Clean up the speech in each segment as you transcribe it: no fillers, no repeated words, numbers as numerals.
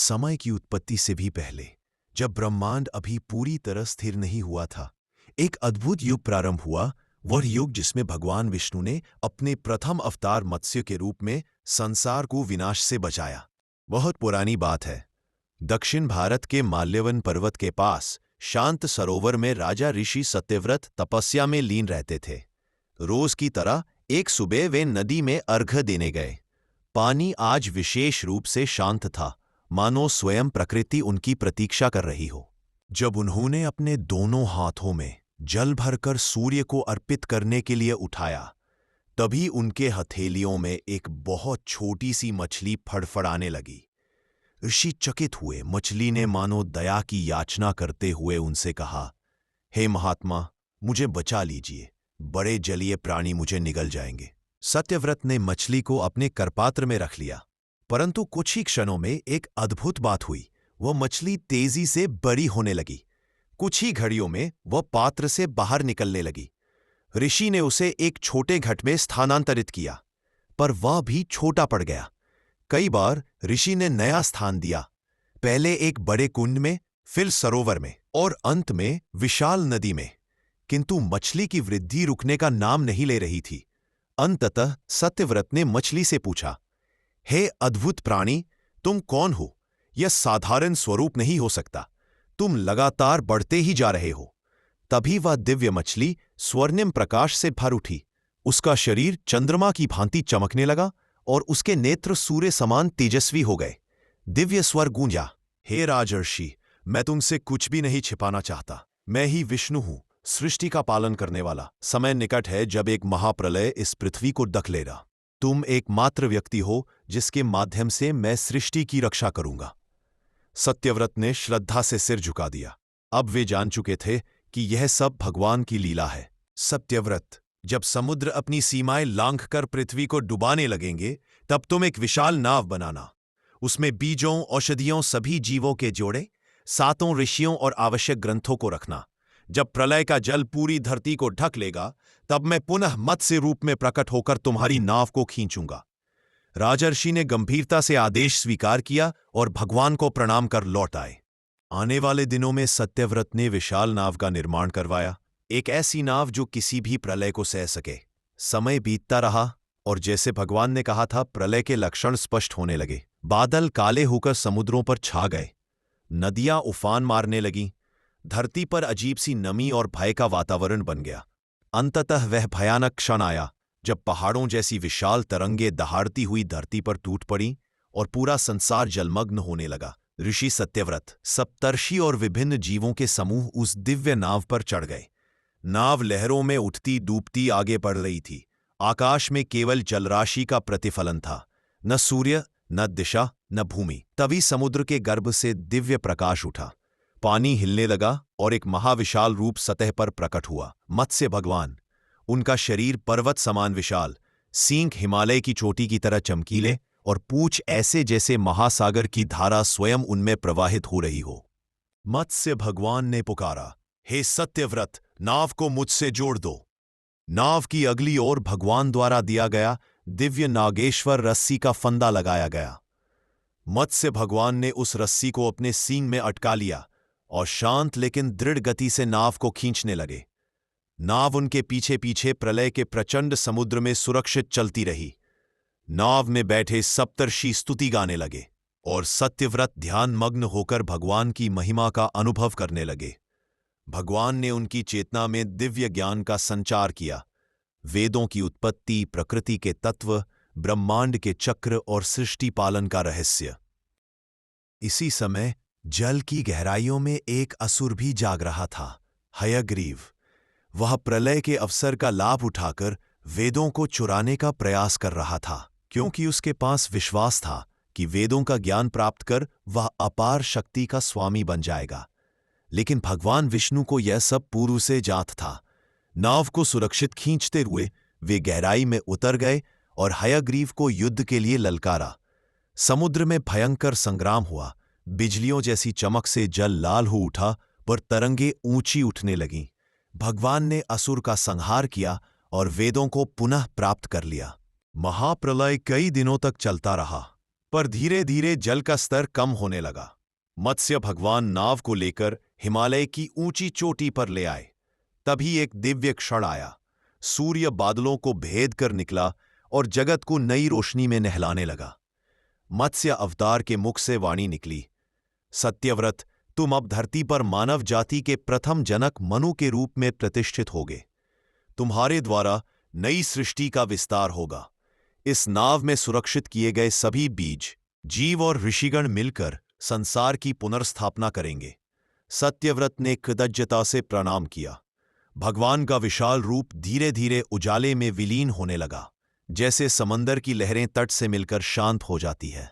समय की उत्पत्ति से भी पहले, जब ब्रह्मांड अभी पूरी तरह स्थिर नहीं हुआ था, एक अद्भुत युग प्रारंभ हुआ। वह युग जिसमें भगवान विष्णु ने अपने प्रथम अवतार मत्स्य के रूप में संसार को विनाश से बचाया। बहुत पुरानी बात है। दक्षिण भारत के माल्यवन पर्वत के पास शांत सरोवर में राजा ऋषि सत्यव्रत तपस्या में लीन रहते थे। रोज की तरह एक सुबह वे नदी में अर्घ्य देने गए। पानी आज विशेष रूप से शांत था, मानो स्वयं प्रकृति उनकी प्रतीक्षा कर रही हो। जब उन्होंने अपने दोनों हाथों में जल भरकर सूर्य को अर्पित करने के लिए उठाया, तभी उनके हथेलियों में एक बहुत छोटी सी मछली फड़फड़ाने लगी। ऋषि चकित हुए। मछली ने मानो दया की याचना करते हुए उनसे कहा, हे महात्मा, मुझे बचा लीजिए, बड़े जलीय प्राणी मुझे निगल जाएंगे। सत्यव्रत ने मछली को अपने करपात्र में रख लिया, परंतु कुछ ही क्षणों में एक अद्भुत बात हुई। वह मछली तेजी से बड़ी होने लगी। कुछ ही घड़ियों में वह पात्र से बाहर निकलने लगी। ऋषि ने उसे एक छोटे घट में स्थानांतरित किया, पर वह भी छोटा पड़ गया। कई बार ऋषि ने नया स्थान दिया, पहले एक बड़े कुंड में, फिर सरोवर में और अंत में विशाल नदी में, किंतु मछली की वृद्धि रुकने का नाम नहीं ले रही थी। अंततः सत्यव्रत ने मछली से पूछा, हे अद्भुत प्राणी, तुम कौन हो? यह साधारण स्वरूप नहीं हो सकता। तुम लगातार बढ़ते ही जा रहे हो। तभी वह दिव्य मछली स्वर्णिम प्रकाश से भर उठी। उसका शरीर चंद्रमा की भांति चमकने लगा और उसके नेत्र सूर्य समान तेजस्वी हो गए। दिव्य स्वर गूंजा, हे राजर्षि, मैं तुमसे कुछ भी नहीं छिपाना चाहता। मैं ही विष्णु हूं, सृष्टि का पालन करने वाला। समय निकट है जब एक महाप्रलय इस पृथ्वी को ढक लेगा। तुम एकमात्र व्यक्ति हो जिसके माध्यम से मैं सृष्टि की रक्षा करूंगा। सत्यव्रत ने श्रद्धा से सिर झुका दिया। अब वे जान चुके थे कि यह सब भगवान की लीला है। सत्यव्रत, जब समुद्र अपनी सीमाएं लांघकर पृथ्वी को डुबाने लगेंगे, तब तुम एक विशाल नाव बनाना। उसमें बीजों, औषधियों, सभी जीवों के जोड़े, 7 ऋषियों और आवश्यक ग्रंथों को रखना। जब प्रलय का जल पूरी धरती को ढक लेगा, तब मैं पुनः मत्स्य रूप में प्रकट होकर तुम्हारी नाव को खींचूंगा। राजर्षि ने गंभीरता से आदेश स्वीकार किया और भगवान को प्रणाम कर लौट आए। आने वाले दिनों में सत्यव्रत ने विशाल नाव का निर्माण करवाया, एक ऐसी नाव जो किसी भी प्रलय को सह सके। समय बीतता रहा और जैसे भगवान ने कहा था, प्रलय के लक्षण स्पष्ट होने लगे। बादल काले होकर समुद्रों पर छा गए, नदियां उफान मारने लगीं, धरती पर अजीब सी नमी और भय का वातावरण बन गया। अंततः वह भयानक क्षण आया जब पहाड़ों जैसी विशाल तरंगे दहाड़ती हुई धरती पर टूट पड़ी और पूरा संसार जलमग्न होने लगा। ऋषि सत्यव्रत, सप्तर्षि और विभिन्न जीवों के समूह उस दिव्य नाव पर चढ़ गए। नाव लहरों में उठती डूबती आगे बढ़ रही थी। आकाश में केवल जलराशि का प्रतिफलन था, न सूर्य, न दिशा, न भूमि। तभी समुद्र के गर्भ से दिव्य प्रकाश उठा। पानी हिलने लगा और एक महाविशाल रूप सतह पर प्रकट हुआ। मत्स्य भगवान। उनका शरीर पर्वत समान विशाल, सींग हिमालय की चोटी की तरह चमकीले और पूंछ ऐसे जैसे महासागर की धारा स्वयं उनमें प्रवाहित हो रही हो। मत्स्य भगवान ने पुकारा, हे सत्यव्रत, नाव को मुझसे जोड़ दो। नाव की अगली ओर भगवान द्वारा दिया गया दिव्य नागेश्वर रस्सी का फंदा लगाया गया। मत्स्य भगवान ने उस रस्सी को अपने सींग में अटका लिया और शांत लेकिन दृढ़ गति से नाव को खींचने लगे। नाव उनके पीछे पीछे प्रलय के प्रचंड समुद्र में सुरक्षित चलती रही। नाव में बैठे सप्तर्षि स्तुति गाने लगे और सत्यव्रत ध्यानमग्न होकर भगवान की महिमा का अनुभव करने लगे। भगवान ने उनकी चेतना में दिव्य ज्ञान का संचार किया, वेदों की उत्पत्ति, प्रकृति के तत्व, ब्रह्मांड के चक्र और सृष्टि पालन का रहस्य। इसी समय जल की गहराइयों में एक असुर भी जाग रहा था, हयग्रीव। वह प्रलय के अवसर का लाभ उठाकर वेदों को चुराने का प्रयास कर रहा था, क्योंकि उसके पास विश्वास था कि वेदों का ज्ञान प्राप्त कर वह अपार शक्ति का स्वामी बन जाएगा। लेकिन भगवान विष्णु को यह सब पूर्व से ज्ञात था। नाव को सुरक्षित खींचते हुए वे गहराई में उतर गए और हयग्रीव को युद्ध के लिए ललकारा। समुद्र में भयंकर संग्राम हुआ। बिजलियों जैसी चमक से जल लाल हो उठा, पर तरंगे ऊंची उठने लगीं। भगवान ने असुर का संहार किया और वेदों को पुनः प्राप्त कर लिया। महाप्रलय कई दिनों तक चलता रहा, पर धीरे धीरे जल का स्तर कम होने लगा। मत्स्य भगवान नाव को लेकर हिमालय की ऊंची चोटी पर ले आए। तभी एक दिव्य क्षण आया। सूर्य बादलों को भेद कर निकला और जगत को नई रोशनी में नहलाने लगा। मत्स्य अवतार के मुख से वाणी निकली, सत्यव्रत, तुम अब धरती पर मानव जाति के प्रथम जनक मनु के रूप में प्रतिष्ठित होगे। तुम्हारे द्वारा नई सृष्टि का विस्तार होगा। इस नाव में सुरक्षित किए गए सभी बीज, जीव और ऋषिगण मिलकर संसार की पुनर्स्थापना करेंगे। सत्यव्रत ने कृतज्ञता से प्रणाम किया। भगवान का विशाल रूप धीरे धीरे उजाले में विलीन होने लगा, जैसे समंदर की लहरें तट से मिलकर शांत हो जाती है।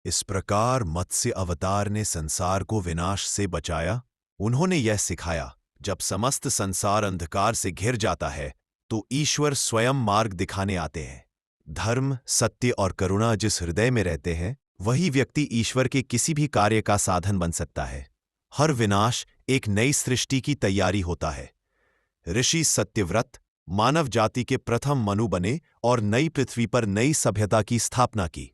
इस प्रकार मत्स्य अवतार ने संसार को विनाश से बचाया। उन्होंने यह सिखाया, जब समस्त संसार अंधकार से घिर जाता है तो ईश्वर स्वयं मार्ग दिखाने आते हैं। धर्म, सत्य और करुणा जिस हृदय में रहते हैं, वही व्यक्ति ईश्वर के किसी भी कार्य का साधन बन सकता है। हर विनाश एक नई सृष्टि की तैयारी होता है। ऋषि सत्यव्रत मानव जाति के प्रथम मनु बने और नई पृथ्वी पर नई सभ्यता की स्थापना की।